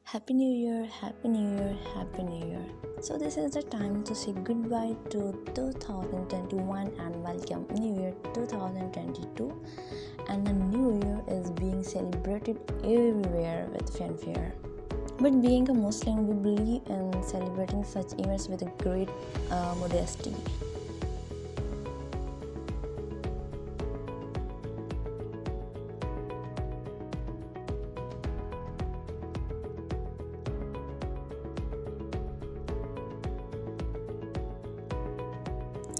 Happy New Year, Happy New Year, Happy New Year. So this is the time to say goodbye to 2021 and welcome New Year 2022. And the New Year is being celebrated everywhere with fanfare. But being a Muslim, we believe in celebrating such events with a great modesty.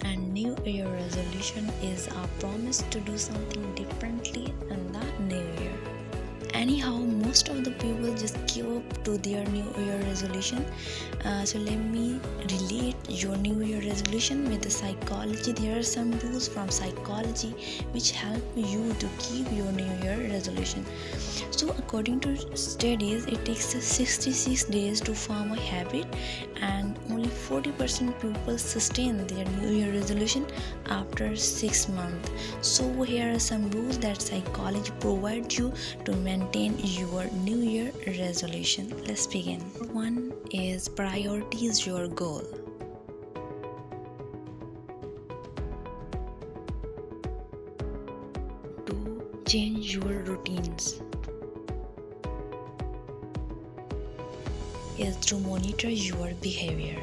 And New Year resolution is our promise to do something differently in the New Year. Anyhow, most of the people just give up to their New Year resolution. So let me relate your New Year resolution with the psychology. There are some rules from psychology which help you to keep your New Year resolution. So according to studies, it takes 66 days to form a habit, and only 40% people sustain their New Year resolution after 6 months. So here are some rules that psychology provides you to maintain your New Year resolution. Let's begin. One is prioritize your goal. 2. Change your routines. Is to monitor your behavior.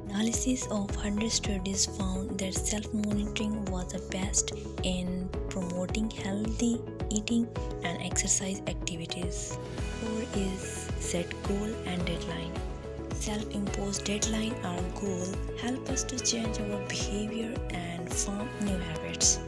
Analysis of 100 studies found that self-monitoring was the best in promoting healthy eating and exercise activities. 4 is set goal and deadline. Self-imposed deadline or goal help us to change our behavior and form new habits.